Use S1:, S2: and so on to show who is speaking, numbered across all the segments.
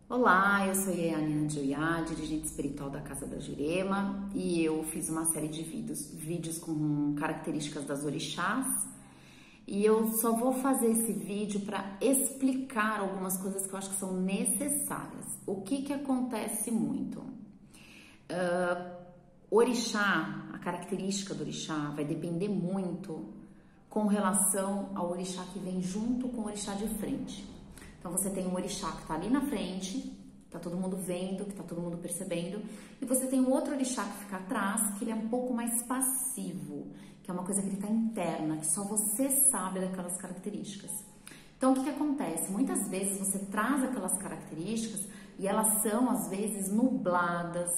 S1: Olá, eu sou a Nina Joiá, dirigente espiritual da Casa da Jurema, e eu fiz uma série de vídeos com características das orixás, e eu só vou fazer esse vídeo para explicar algumas coisas que eu acho que são necessárias. O que acontece muito? Orixá, a característica do orixá vai depender muito com relação ao orixá que vem junto com o orixá de frente. Então você tem um orixá que está ali na frente, tá todo mundo vendo, que tá todo mundo percebendo, e você tem um outro orixá que fica atrás, que ele é um pouco mais passivo, que é uma coisa que ele tá interna, que só você sabe daquelas características. Então o que acontece? Muitas vezes você traz aquelas características e elas são às vezes nubladas,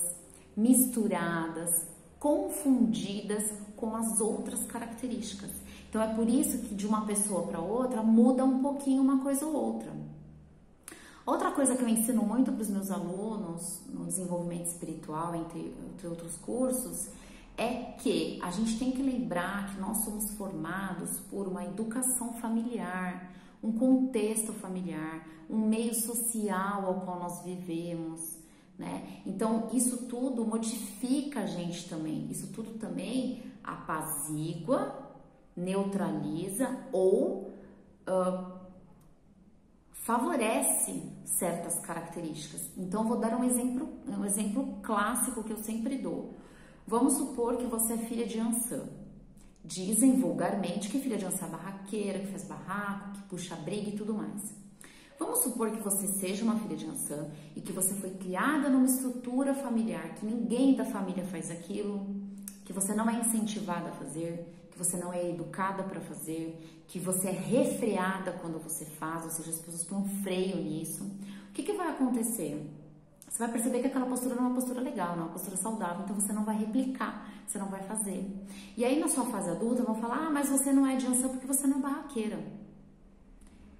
S1: misturadas, confundidas com as outras características. Então é por isso que de uma pessoa para outra muda um pouquinho uma coisa ou outra. Outra coisa que eu ensino muito para os meus alunos no desenvolvimento espiritual, entre outros cursos, é que a gente tem que lembrar que nós somos formados por uma educação familiar, um contexto familiar, um meio social ao qual nós vivemos, né? Então isso tudo modifica a gente também, isso tudo também apazigua, neutraliza ou favorece certas características. Então, eu vou dar um exemplo clássico que eu sempre dou. Vamos supor que você é filha de Ançã. Dizem vulgarmente que filha de Ançã é barraqueira, que faz barraco, que puxa briga e tudo mais. Vamos supor que você seja uma filha de Ançã e que você foi criada numa estrutura familiar, que ninguém da família faz aquilo, que você não é incentivada a fazer, que você não é educada para fazer, que você é refreada quando você faz, ou seja, as pessoas põem um freio nisso. O que vai acontecer? Você vai perceber que aquela postura não é uma postura legal, não é uma postura saudável, então você não vai replicar, você não vai fazer. E aí na sua fase adulta vão falar, mas você não é de Ançã porque você não é barraqueira.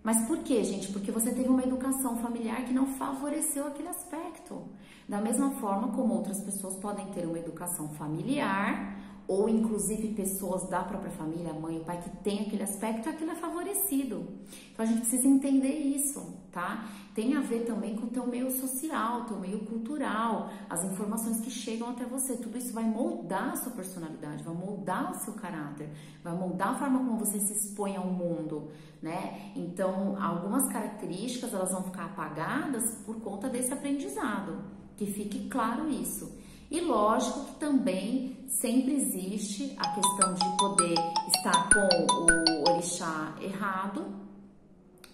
S1: Mas por quê, gente? Porque você teve uma educação familiar que não favoreceu aquele aspecto. Da mesma forma como outras pessoas podem ter uma educação familiar, ou inclusive pessoas da própria família, a mãe e o pai, que tem aquele aspecto, aquilo é favorecido. Então a gente precisa entender isso, tá? Tem a ver também com o teu meio social, teu meio cultural, as informações que chegam até você. Tudo isso vai moldar a sua personalidade, vai moldar o seu caráter, vai moldar a forma como você se expõe ao mundo, né? Então, algumas características, elas vão ficar apagadas por conta desse aprendizado, que fique claro isso. E lógico que também sempre existe a questão de poder estar com o orixá errado,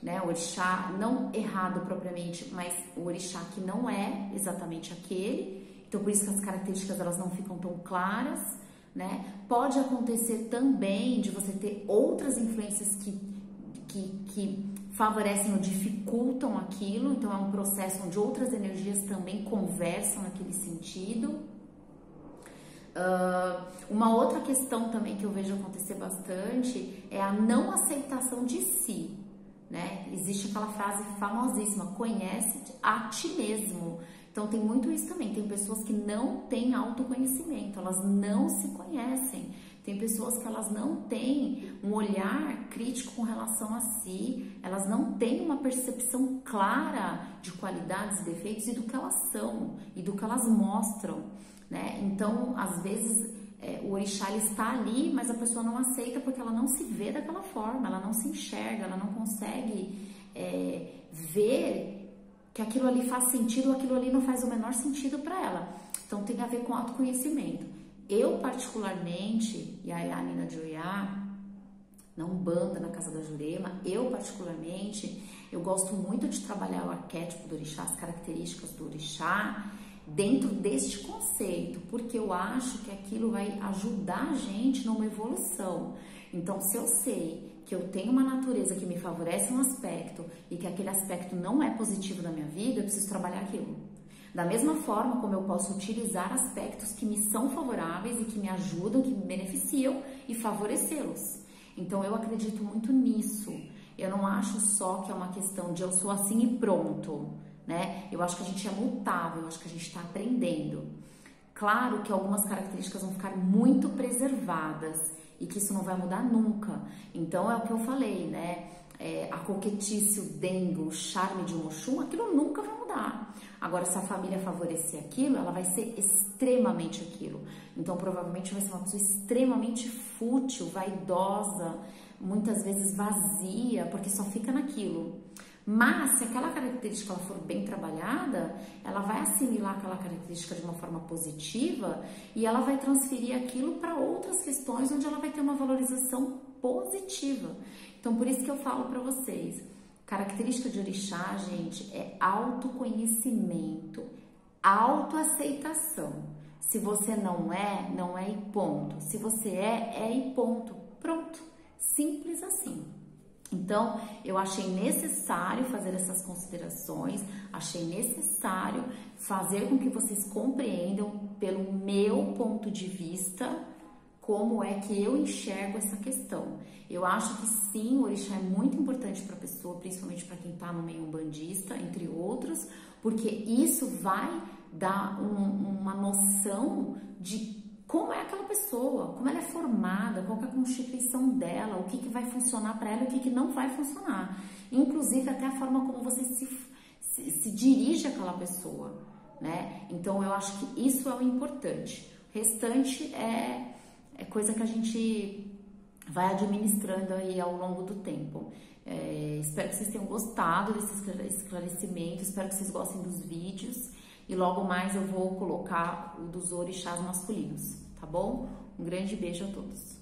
S1: né? O orixá não errado propriamente, mas o orixá que não é exatamente aquele. Então, por isso que as características elas não ficam tão claras, né? Pode acontecer também de você ter outras influências que favorecem ou dificultam aquilo, então é um processo onde outras energias também conversam naquele sentido. Uma outra questão também que eu vejo acontecer bastante é a não aceitação de si, né? Existe aquela frase famosíssima, conhece a ti mesmo. Então tem muito isso também, tem pessoas que não têm autoconhecimento, elas não se conhecem. Tem pessoas que elas não têm um olhar crítico com relação a si, elas não têm uma percepção clara de qualidades e defeitos e do que elas são e do que elas mostram, né? Então, às vezes, o orixá ele está ali, mas a pessoa não aceita porque ela não se vê daquela forma, ela não se enxerga, ela não consegue ver que aquilo ali faz sentido ou aquilo ali não faz o menor sentido para ela. Então, tem a ver com autoconhecimento. Eu, particularmente, e a Nina Joiá, na Umbanda, na Casa da Jurema, eu, particularmente, eu gosto muito de trabalhar o arquétipo do orixá, as características do orixá, dentro deste conceito, porque eu acho que aquilo vai ajudar a gente numa evolução. Então, se eu sei que eu tenho uma natureza que me favorece um aspecto e que aquele aspecto não é positivo na minha vida, eu preciso trabalhar aquilo. Da mesma forma como eu posso utilizar aspectos que me são favoráveis e que me ajudam, que me beneficiam e favorecê-los. Então eu acredito muito nisso. Eu não acho só que é uma questão de eu sou assim e pronto, né? Eu acho que a gente é mutável, eu acho que a gente está aprendendo. Claro que algumas características vão ficar muito preservadas e que isso não vai mudar nunca. Então é o que eu falei, né? a coquetice, o dengo, o charme de um Oxum, aquilo nunca vai mudar. Agora, se a família favorecer aquilo, ela vai ser extremamente aquilo. Então, provavelmente vai ser uma pessoa extremamente fútil, vaidosa, muitas vezes vazia, porque só fica naquilo. Mas, se aquela característica ela for bem trabalhada, ela vai assimilar aquela característica de uma forma positiva e ela vai transferir aquilo para outras questões onde ela vai ter uma valorização positiva. Então, por isso que eu falo para vocês, característica de orixá, gente, é autoconhecimento, autoaceitação. Se você não é e ponto. Se você é e ponto. Pronto. Simples assim. Então, eu achei necessário fazer essas considerações, achei necessário fazer com que vocês compreendam, pelo meu ponto de vista, como é que eu enxergo essa questão. Eu acho que sim, o orixá é muito importante para a pessoa, principalmente para quem está no meio umbandista, entre outros, porque isso vai dar uma noção de como é aquela pessoa, como ela é formada, qual que é a constituição dela, o que, que vai funcionar para ela e o que, que não vai funcionar. Inclusive até a forma como você se dirige àquela pessoa, né? Então eu acho que isso é o importante. O restante é coisa que a gente vai administrando aí ao longo do tempo. Espero que vocês tenham gostado desse esclarecimento, espero que vocês gostem dos vídeos. E logo mais eu vou colocar o dos orixás masculinos, tá bom? Um grande beijo a todos.